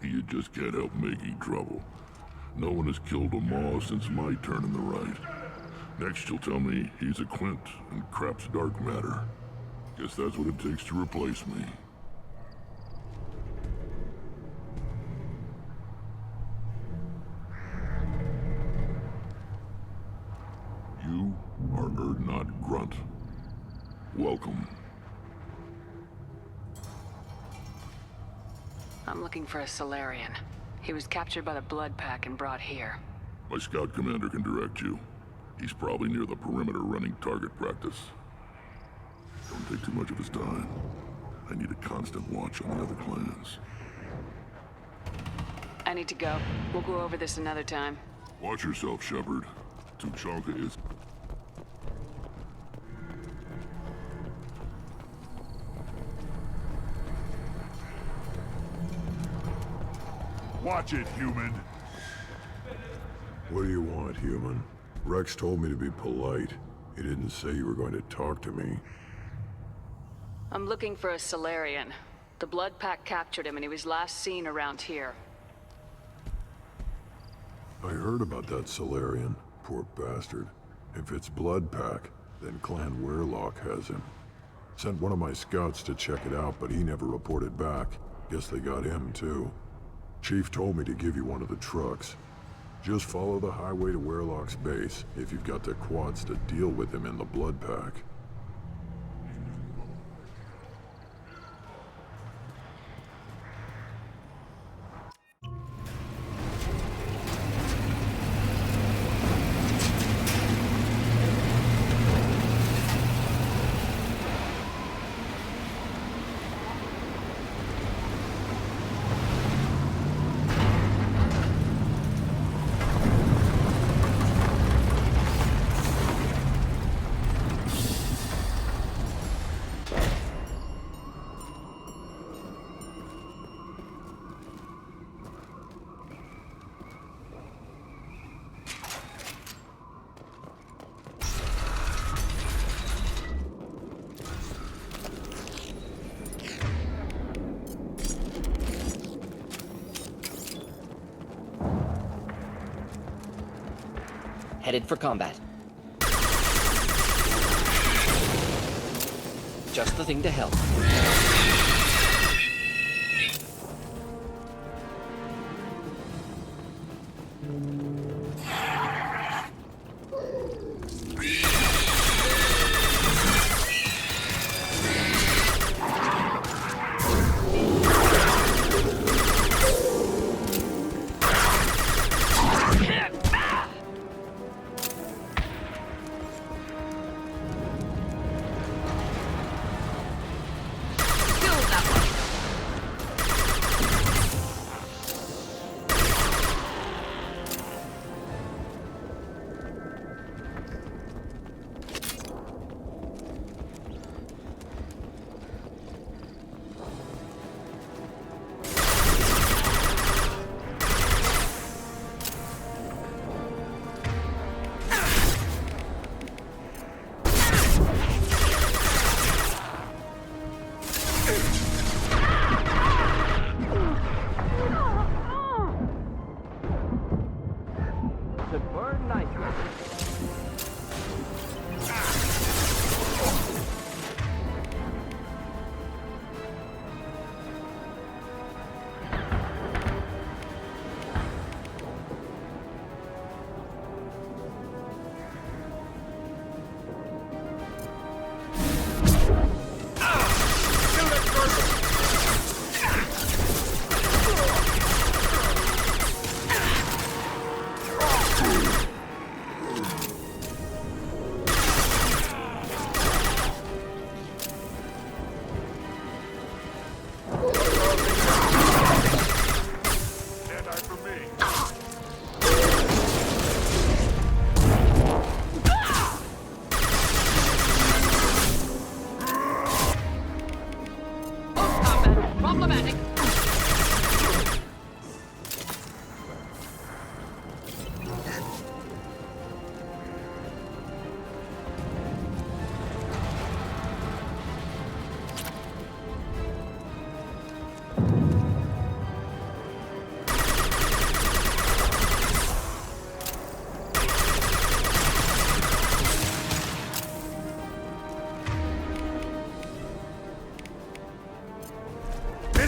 You just can't help making trouble. No one has killed a Maw since my turn in the right. Next you'll tell me he's a Quint and crap's dark matter. Guess that's what it takes to replace me. You are Urdnot Grunt. Welcome. I'm looking for a Solarian. He was captured by the Blood Pack and brought here. My scout commander can direct you. He's probably near the perimeter running target practice. Don't take too much of his time. I need a constant watch on the other clans. I need to go. We'll go over this another time. Watch yourself, Shepard. Tuchanka is... Watch it, human. What do you want, human? Rex told me to be polite. He didn't say you were going to talk to me. I'm looking for a Solarian. The Blood Pack captured him and he was last seen around here. I heard about that Solarian. Poor bastard. If it's Blood Pack, then Clan Weyrloc has him. Sent one of my scouts to check it out, but he never reported back. Guess they got him, too. Chief told me to give you one of the trucks. Just follow the highway to Weyrloc's base if you've got the quads to deal with him in the Blood Pack. Headed for combat. Just the thing to help.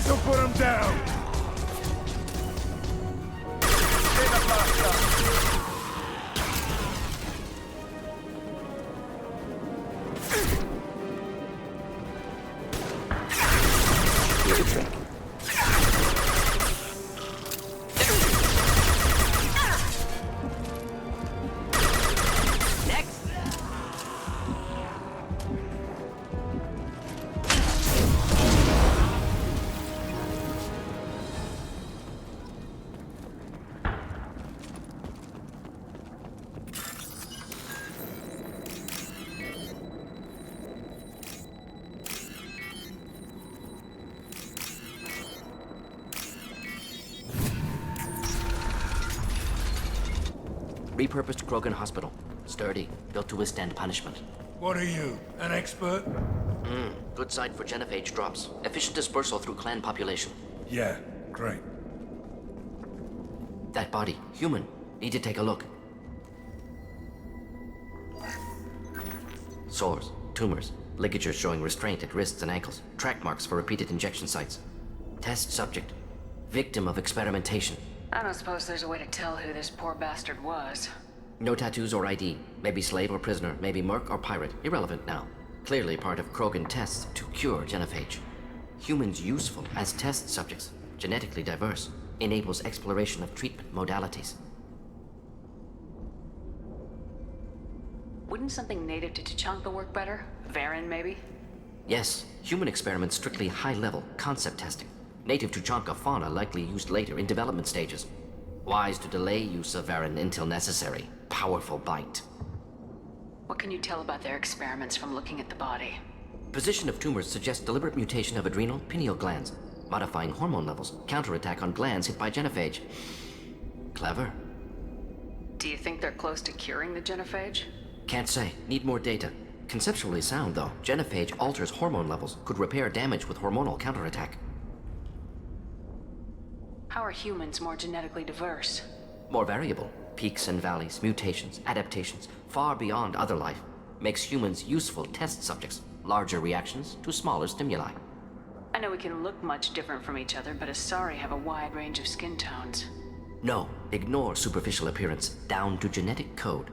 This'll put him down! Get the blaster! Here's a trick. Repurposed Krogan hospital. Sturdy, built to withstand punishment. What are you, an expert? Good site for genophage drops. Efficient dispersal through clan population. Yeah, great. That body, human. Need to take a look. Sores, tumors, ligatures showing restraint at wrists and ankles. Track marks for repeated injection sites. Test subject. Victim of experimentation. I don't suppose there's a way to tell who this poor bastard was. No tattoos or ID. Maybe slave or prisoner, maybe merc or pirate. Irrelevant now. Clearly part of Krogan tests to cure genophage. Humans useful as test subjects. Genetically diverse. Enables exploration of treatment modalities. Wouldn't something native to Tuchanka work better? Varen, maybe? Yes, human experiments strictly high-level concept testing. Native Tuchanka fauna likely used later in development stages. Wise to delay use of Varen until necessary. Powerful bite. What can you tell about their experiments from looking at the body? Position of tumors suggests deliberate mutation of adrenal, pineal glands, modifying hormone levels, counterattack on glands hit by genophage. Clever. Do you think they're close to curing the genophage? Can't say. Need more data. Conceptually sound, though. Genophage alters hormone levels, could repair damage with hormonal counterattack. How are humans more genetically diverse? More variable. Peaks and valleys, mutations, adaptations, far beyond other life. Makes humans useful test subjects. Larger reactions to smaller stimuli. I know we can look much different from each other, but Asari have a wide range of skin tones. No, ignore superficial appearance, down to genetic code.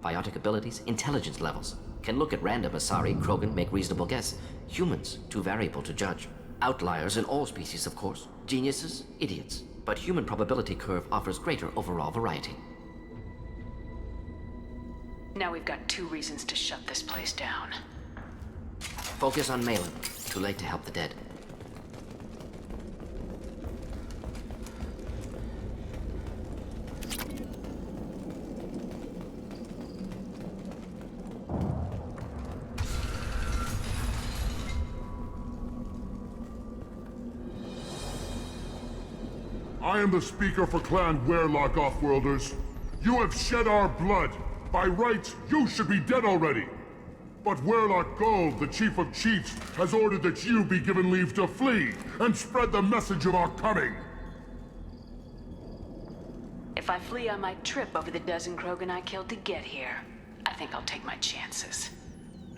Biotic abilities, intelligence levels. Can look at random Asari, Krogan, make reasonable guess. Humans, too variable to judge. Outliers in all species, of course. Geniuses, idiots. But human probability curve offers greater overall variety. Now we've got 2 reasons to shut this place down. Focus on Malin. Too late to help the dead. I am the speaker for Clan Weyrloc, Offworlders. You have shed our blood. By rights, you should be dead already. But Weyrloc Gold, the Chief of Chiefs, has ordered that you be given leave to flee and spread the message of our coming. If I flee, I might trip over the dozen Krogan I killed to get here. I think I'll take my chances.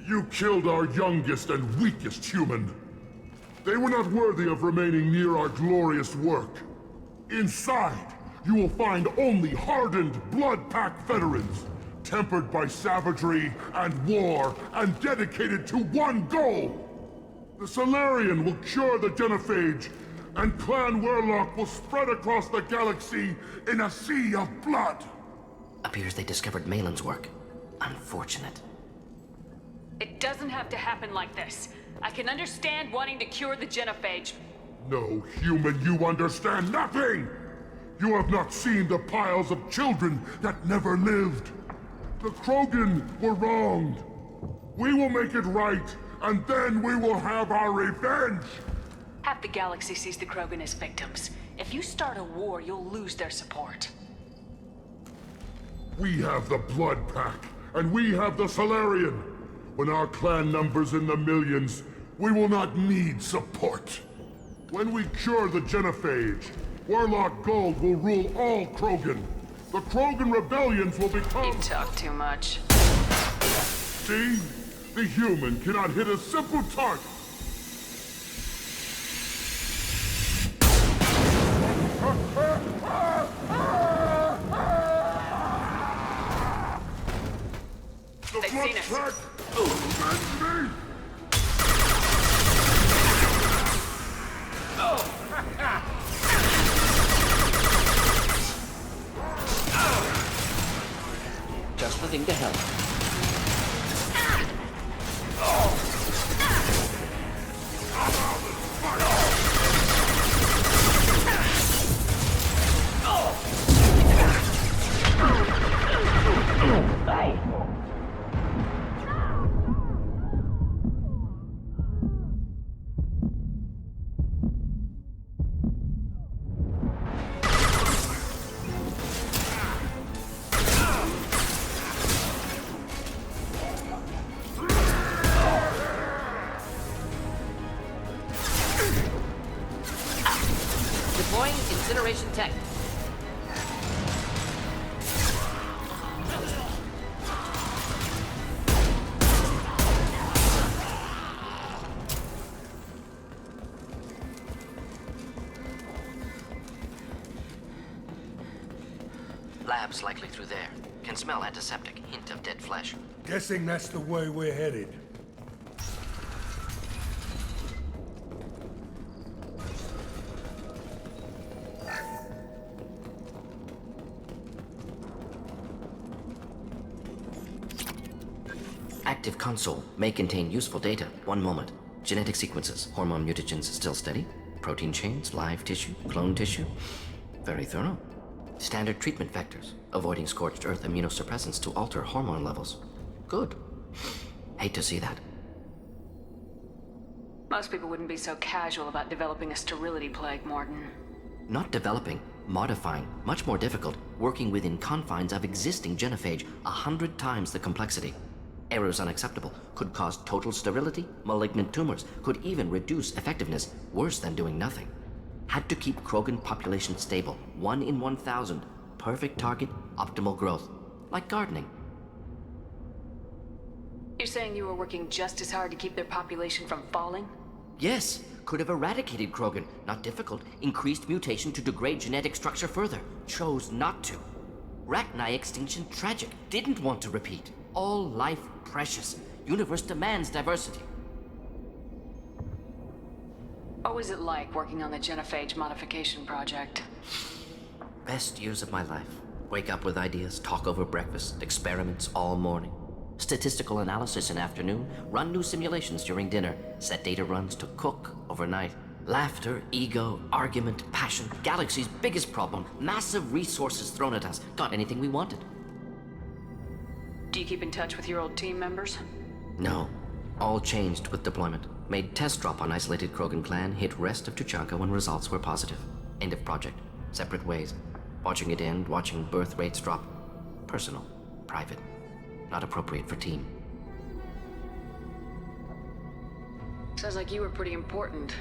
You killed our youngest and weakest human. They were not worthy of remaining near our glorious work. Inside, you will find only hardened blood-pack veterans, tempered by savagery and war, and dedicated to one goal. The Solarian will cure the genophage, and Clan Weyrloc will spread across the galaxy in a sea of blood. Appears they discovered Malin's work. Unfortunate. It doesn't have to happen like this. I can understand wanting to cure the genophage. No, human, you understand nothing! You have not seen the piles of children that never lived. The Krogan were wronged. We will make it right, and then we will have our revenge! Half the galaxy sees the Krogan as victims. If you start a war, you'll lose their support. We have the Blood Pack, and we have the Solarian. When our clan numbers in the millions, we will not need support. When we cure the genophage, Weyrloc Gold will rule all Krogan. The Krogan rebellions will become... You talk too much. See? The human cannot hit a simple target. Just the thing to help. Deploying incineration tech. Lab's likely through there. Can smell antiseptic. Hint of dead flesh. Guessing that's the way we're headed. Active console may contain useful data. One moment. Genetic sequences, hormone mutagens still steady. Protein chains, live tissue, clone tissue. Very thorough. Standard treatment vectors, avoiding scorched earth immunosuppressants to alter hormone levels. Good. Hate to see that. Most people wouldn't be so casual about developing a sterility plague, Morton. Not developing, modifying, much more difficult, working within confines of existing genophage, 100 times the complexity. Errors unacceptable, could cause total sterility, malignant tumors, could even reduce effectiveness, worse than doing nothing. Had to keep Krogan population stable, 1 in 1,000, perfect target, optimal growth, like gardening. You're saying you were working just as hard to keep their population from falling? Yes, could have eradicated Krogan, not difficult, increased mutation to degrade genetic structure further, chose not to. Rachni extinction tragic, didn't want to repeat. All life precious, universe demands diversity. What was it like working on the genophage modification project? Best years of my life. Wake up with ideas, talk over breakfast, experiments all morning. Statistical analysis in afternoon, run new simulations during dinner, set data runs to cook overnight. Laughter, ego, argument, passion, galaxy's biggest problem, massive resources thrown at us, got anything we wanted. Do you keep in touch with your old team members? No. All changed with deployment. Made test drop on isolated Krogan clan, hit rest of Tuchanka when results were positive. End of project. Separate ways. Watching it end, watching birth rates drop. Personal. Private. Not appropriate for team. Sounds like you were pretty important.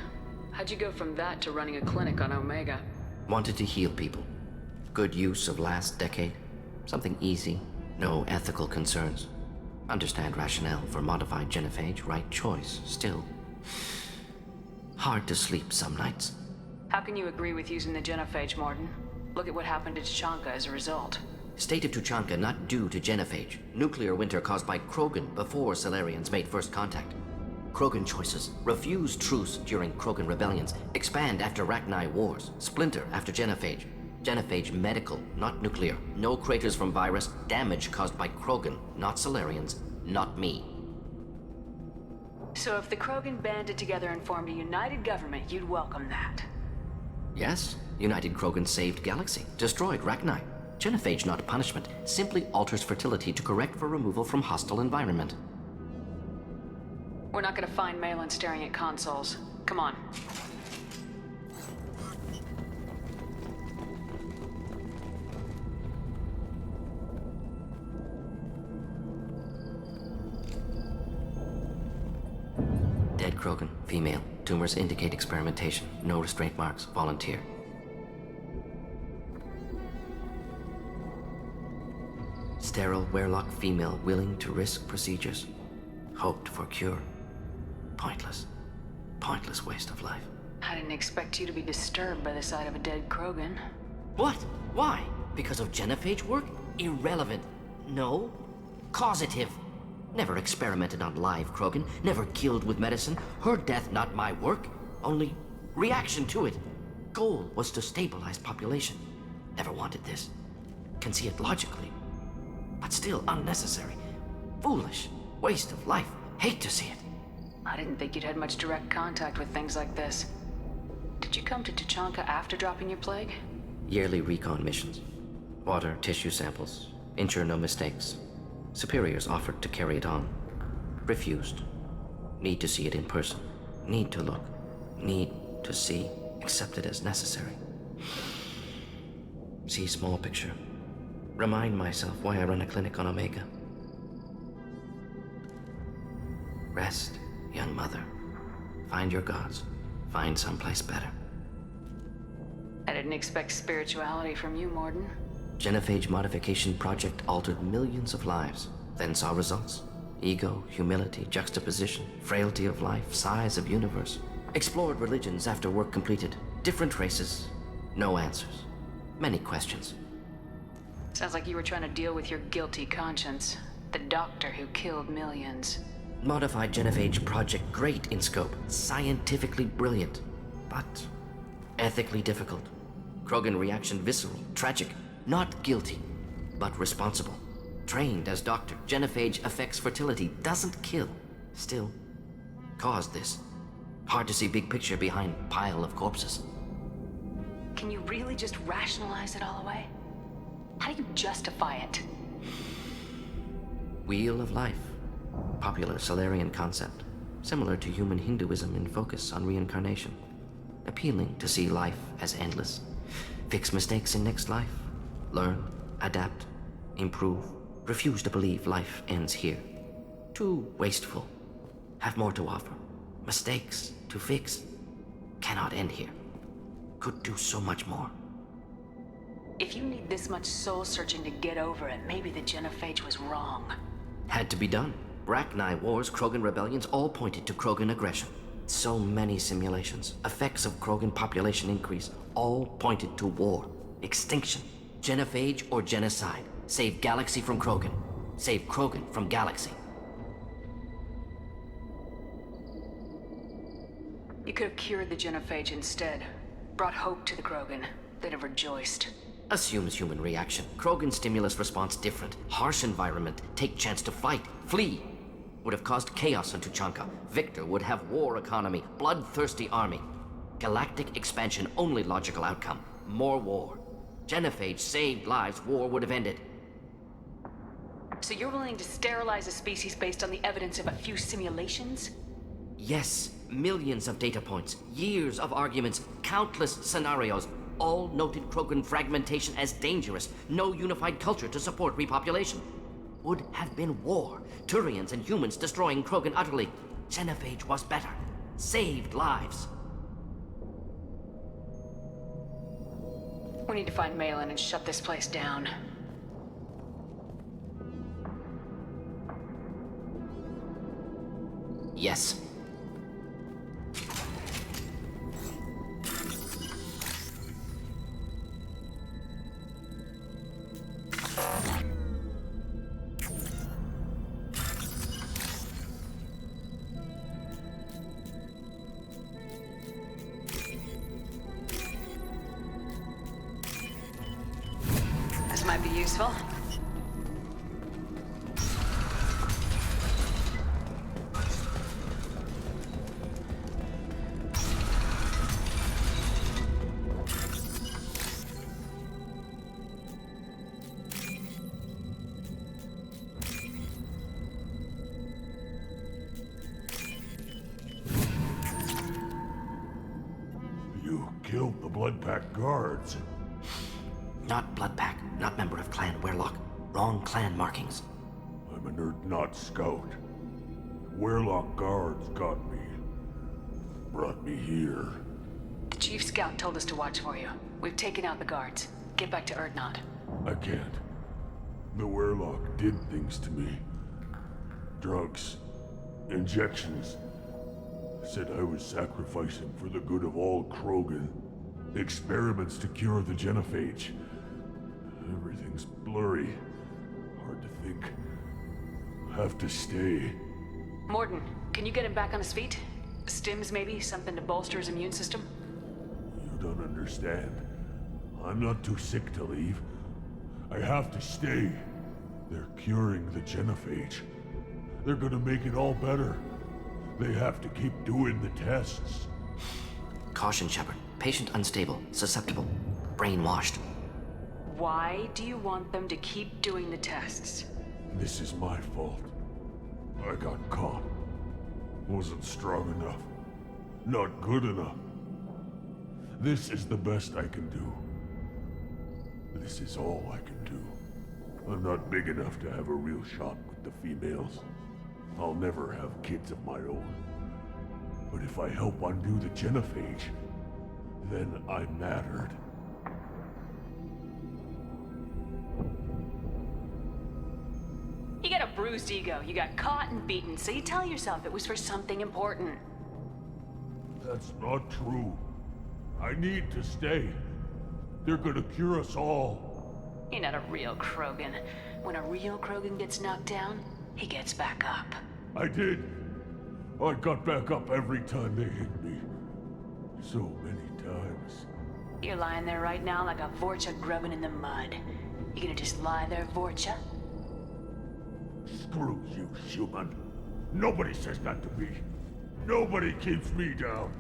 How'd you go from that to running a clinic on Omega? Wanted to heal people. Good use of last decade. Something easy. No ethical concerns. Understand rationale for modified genophage, right choice, still. Hard to sleep some nights. How can you agree with using the genophage, Morton? Look at what happened to Tuchanka as a result. State of Tuchanka not due to genophage. Nuclear winter caused by Krogan before Salarians made first contact. Krogan choices. Refuse truce during Krogan rebellions. Expand after Rachni wars. Splinter after genophage. Genophage medical, not nuclear. No craters from virus. Damage caused by Krogan, not Salarians, not me. So if the Krogan banded together and formed a united government, you'd welcome that? Yes, United Krogan saved Galaxy, destroyed Rachni. Genophage not punishment, simply alters fertility to correct for removal from hostile environment. We're not gonna find Malin staring at consoles. Come on. Dead Krogan, female. Tumors indicate experimentation. No restraint marks. Volunteer. Sterile Weyrloc female willing to risk procedures. Hoped for cure. Pointless. Pointless waste of life. I didn't expect you to be disturbed by the sight of a dead Krogan. What? Why? Because of genophage work? Irrelevant. No. Causative. Never experimented on live Krogan. Never killed with medicine. Her death not my work. Only reaction to it. Goal was to stabilize population. Never wanted this. Can see it logically. But still unnecessary. Foolish. Waste of life. Hate to see it. I didn't think you'd had much direct contact with things like this. Did you come to Tuchanka after dropping your plague? Yearly recon missions. Water, tissue samples. Ensure no mistakes. Superiors offered to carry it on. Refused. Need to see it in person. Need to look. Need to see. Accepted as necessary. See small picture. Remind myself why I run a clinic on Omega. Rest, young mother. Find your gods. Find someplace better. I didn't expect spirituality from you, Morden. Genophage modification project altered millions of lives. Then saw results. Ego, humility, juxtaposition, frailty of life, size of universe. Explored religions after work completed. Different races. No answers. Many questions. Sounds like you were trying to deal with your guilty conscience. The doctor who killed millions. Modified genophage project great in scope. Scientifically brilliant. But ethically difficult. Krogan reaction visceral, tragic. Not guilty, but responsible. Trained as doctor, genophage affects fertility, doesn't kill. Still, caused this. Hard to see big picture behind pile of corpses. Can you really just rationalize it all away? How do you justify it? Wheel of life. Popular Solarian concept. Similar to human Hinduism in focus on reincarnation. Appealing to see life as endless. Fix mistakes in next life. Learn, adapt, improve. Refuse to believe life ends here. Too wasteful. Have more to offer. Mistakes to fix. Cannot end here. Could do so much more. If you need this much soul searching to get over it, maybe the genophage was wrong. Had to be done. Rachni wars, Krogan rebellions, all pointed to Krogan aggression. So many simulations, effects of Krogan population increase, all pointed to war, extinction, genophage or genocide. Save galaxy from Krogan. Save Krogan from galaxy. You could have cured the genophage instead. Brought hope to the Krogan. They'd have rejoiced. Assumes human reaction. Krogan stimulus response different. Harsh environment. Take chance to fight. Flee. Would have caused chaos on Tuchanka. Victor would have war economy. Bloodthirsty army. Galactic expansion only logical outcome. More war. Genophage saved lives. War would have ended. So you're willing to sterilize a species based on the evidence of a few simulations? Yes. Millions of data points. Years of arguments. Countless scenarios. All noted Krogan fragmentation as dangerous. No unified culture to support repopulation. Would have been war. Turians and humans destroying Krogan utterly. Genophage was better. Saved lives. We need to find Malin and shut this place down. Yes. This might be useful. You killed the Blood Pack guards. Not Bloodpack, not member of Clan Weyrloc. Wrong clan markings. I'm a nerd not scout. Weyrloc guards got me. Brought me here. The Chief Scout told us to watch for you. We've taken out the guards. Get back to Erdnot. I can't. The Weyrloc did things to me. Drugs. Injections. Said I was sacrificing for the good of all Krogan. Experiments to cure the genophage. Everything's blurry. Hard to think. Have to stay. Morden, can you get him back on his feet? Stims maybe? Something to bolster his immune system? You don't understand. I'm not too sick to leave. I have to stay. They're curing the genophage. They're gonna make it all better. They have to keep doing the tests. Caution, Shepard. Patient unstable, susceptible, brainwashed. Why do you want them to keep doing the tests? This is my fault. I got caught. Wasn't strong enough. Not good enough. This is the best I can do. This is all I can do. I'm not big enough to have a real shot with the females. I'll never have kids of my own. But if I help undo the genophage, then I mattered. You got a bruised ego, you got caught and beaten, so you tell yourself it was for something important. That's not true. I need to stay. They're gonna cure us all. You're not a real Krogan. When a real Krogan gets knocked down, he gets back up. I did. I got back up every time they hit me. So many times. You're lying there right now like a Vorcha grubbing in the mud. You gonna just lie there, Vorcha? Screw you, human. Nobody says that to me. Nobody keeps me down.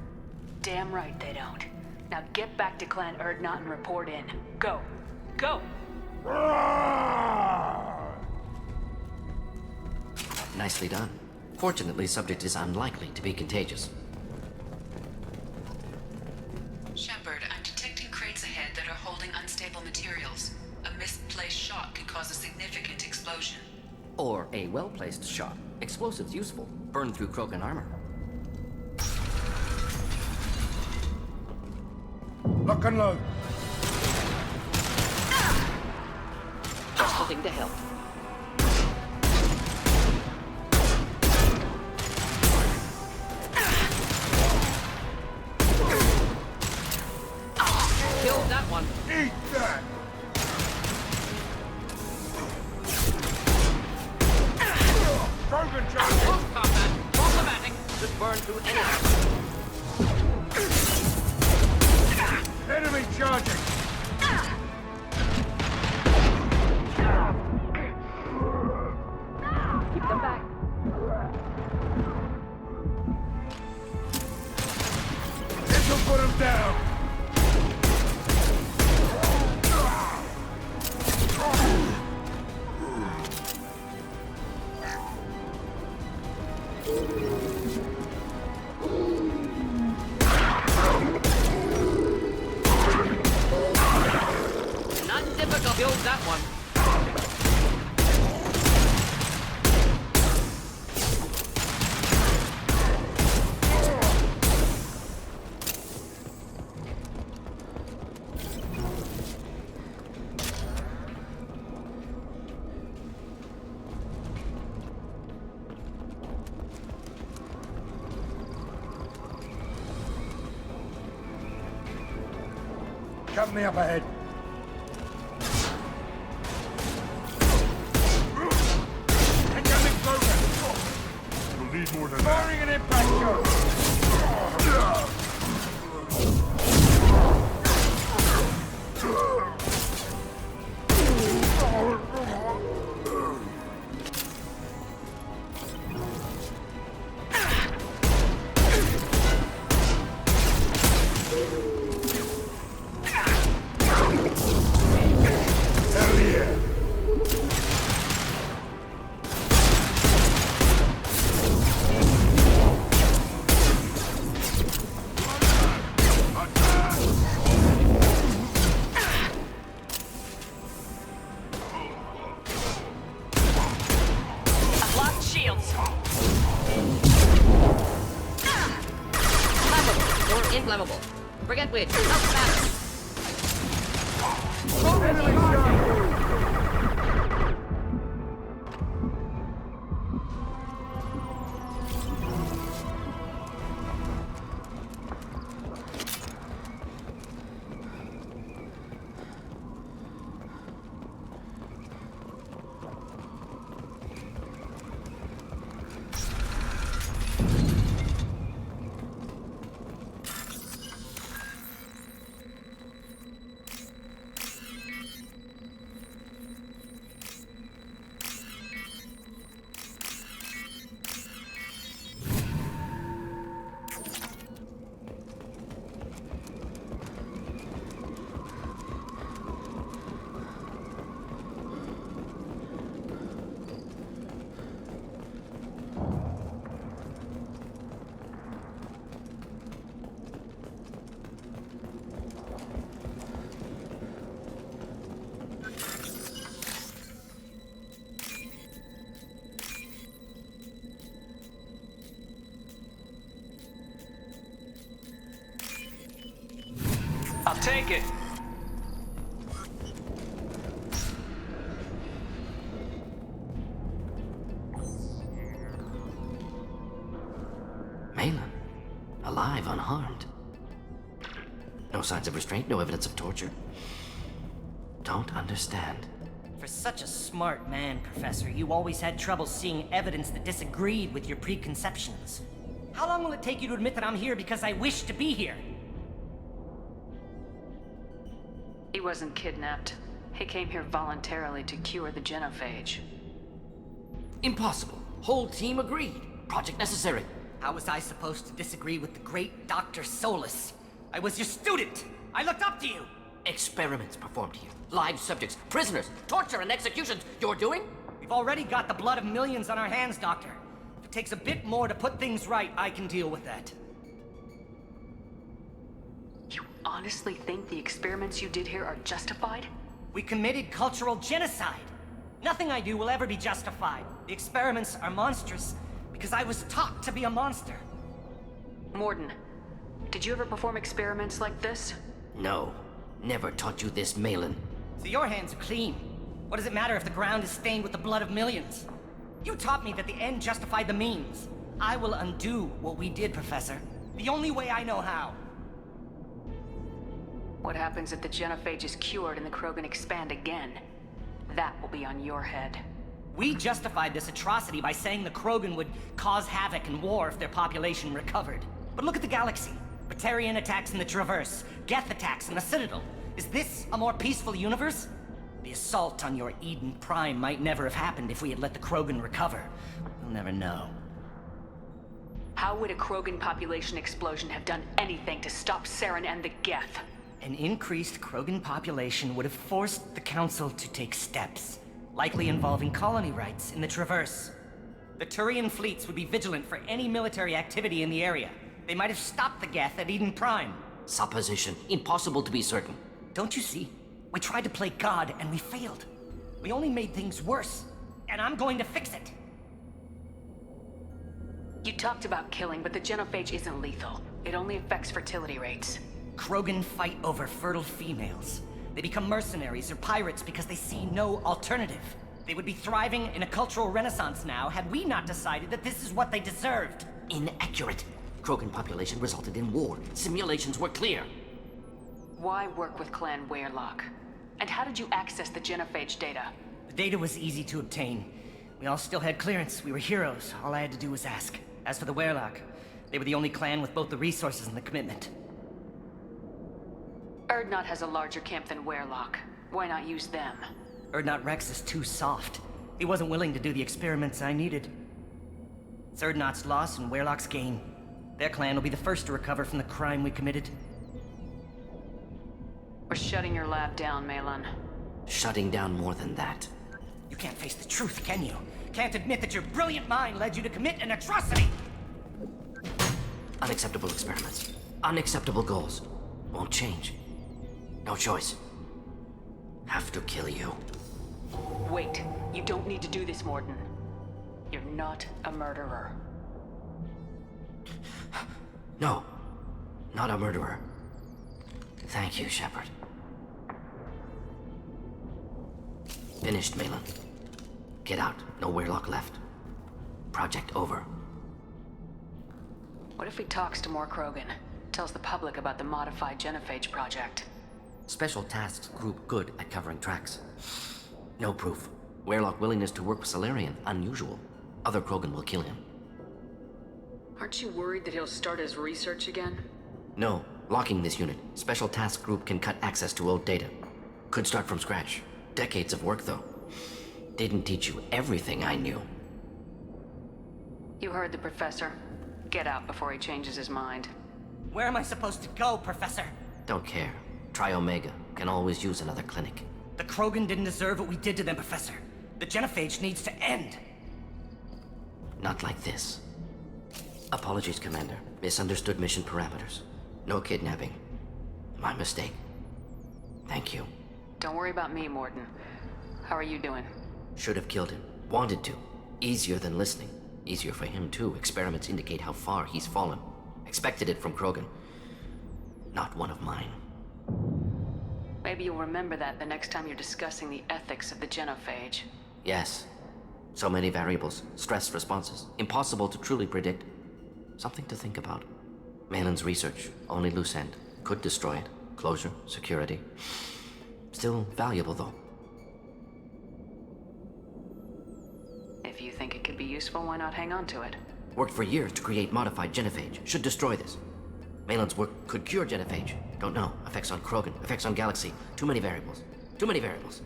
Damn right they don't. Now get back to Clan Erdnot and report in. Go. Go! Nicely done. Fortunately, subject is unlikely to be contagious. Shepard, I'm detecting crates ahead that are holding unstable materials. A misplaced shot can cause a significant explosion. Or a well-placed shot. Explosives useful. Burn through Krogan armor. Lock and load. Just the thing to help. Killed that one. Eat that! Krogan charge! Close combat. Problematic. Just burn through anything. Enemy charging! Keep them back. This'll put him down! Not difficult. Killed that one. Company up ahead. Incoming Krogan! You'll need more than that. Firing an impact shot! Hell yeah! I'll take it. Malin, alive, unharmed. No signs of restraint, no evidence of torture. Don't understand. For such a smart man, Professor, you always had trouble seeing evidence that disagreed with your preconceptions. How long will it take you to admit that I'm here because I wish to be here? He wasn't kidnapped. He came here voluntarily to cure the genophage. Impossible. Whole team agreed. Project necessary. How was I supposed to disagree with the great Dr. Solus? I was your student! I looked up to you! Experiments performed here. Live subjects, prisoners, torture and executions. You're doing? We've already got the blood of millions on our hands, Doctor. If it takes a bit more to put things right, I can deal with that. You honestly think the experiments you did here are justified? We committed cultural genocide. Nothing I do will ever be justified. The experiments are monstrous because I was taught to be a monster. Morden, did you ever perform experiments like this? No. Never taught you this, Malin. So your hands are clean. What does it matter if the ground is stained with the blood of millions? You taught me that the end justified the means. I will undo what we did, Professor. The only way I know how. What happens if the genophage is cured and the Krogan expand again? That will be on your head. We justified this atrocity by saying the Krogan would cause havoc and war if their population recovered. But look at the galaxy. Batarian attacks in the Traverse, Geth attacks in the Citadel. Is this a more peaceful universe? The assault on your Eden Prime might never have happened if we had let the Krogan recover. We'll never know. How would a Krogan population explosion have done anything to stop Saren and the Geth? An increased Krogan population would have forced the Council to take steps, likely involving colony rights in the Traverse. The Turian fleets would be vigilant for any military activity in the area. They might have stopped the Geth at Eden Prime. Supposition. Impossible to be certain. Don't you see? We tried to play God and we failed. We only made things worse. And I'm going to fix it. You talked about killing, but the genophage isn't lethal. It only affects fertility rates. Krogan fight over fertile females. They become mercenaries or pirates because they see no alternative. They would be thriving in a cultural renaissance now had we not decided that this is what they deserved. Inaccurate. Krogan population resulted in war. Simulations were clear. Why work with Clan Weyrloc? And how did you access the genophage data? The data was easy to obtain. We all still had clearance. We were heroes. All I had to do was ask. As for the Weyrloc, they were the only clan with both the resources and the commitment. Urdnot has a larger camp than Weyrloc. Why not use them? Urdnot Rex is too soft. He wasn't willing to do the experiments I needed. It's Urdnot's loss and Weyrloc's gain. Their clan will be the first to recover from the crime we committed. We're shutting your lab down, Malin. Shutting down more than that. You can't face the truth, can you? Can't admit that your brilliant mind led you to commit an atrocity! Unacceptable experiments. Unacceptable goals. Won't change. No choice. Have to kill you. Wait. You don't need to do this, Morden. You're not a murderer. No. Not a murderer. Thank you, Shepard. Finished, Malin. Get out. No Weyrloc left. Project over. What if he talks to more Krogan? Tells the public about the modified genophage project? Special tasks group good at covering tracks. No proof. Weyrloc willingness to work with Salarian, unusual. Other Krogan will kill him. Aren't you worried that he'll start his research again? No. Locking this unit. Special task group can cut access to old data. Could start from scratch. Decades of work, though. Didn't teach you everything I knew. You heard the professor. Get out before he changes his mind. Where am I supposed to go, Professor? Don't care. Try Omega. Can always use another clinic. The Krogan didn't deserve what we did to them, Professor. The genophage needs to end. Not like this. Apologies, Commander. Misunderstood mission parameters. No kidnapping. My mistake. Thank you. Don't worry about me, Morden. How are you doing? Should have killed him. Wanted to. Easier than listening. Easier for him, too. Experiments indicate how far he's fallen. Expected it from Krogan. Not one of mine. Maybe you'll remember that the next time you're discussing the ethics of the genophage. Yes. So many variables, stress responses, impossible to truly predict. Something to think about. Malin's research, only loose end. Could destroy it. Closure, security. Still valuable, though. If you think it could be useful, why not hang on to it? Worked for years to create modified genophage. Should destroy this. Malin's work could cure genophage. Don't know. Effects on Krogan, effects on Galaxy. Too many variables. Too many variables.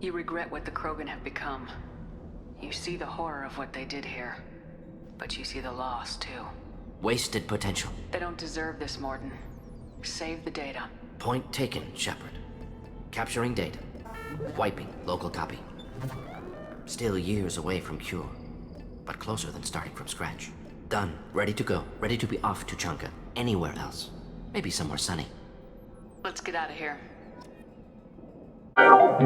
You regret what the Krogan have become. You see the horror of what they did here. But you see the loss, too. Wasted potential. They don't deserve this, Morden. Save the data. Point taken, Shepard. Capturing data. Wiping local copy. Still years away from cure. But closer than starting from scratch. Done. Ready to go. Ready to be off to Chunka. Anywhere else. Maybe somewhere sunny. Let's get out of here. Wow.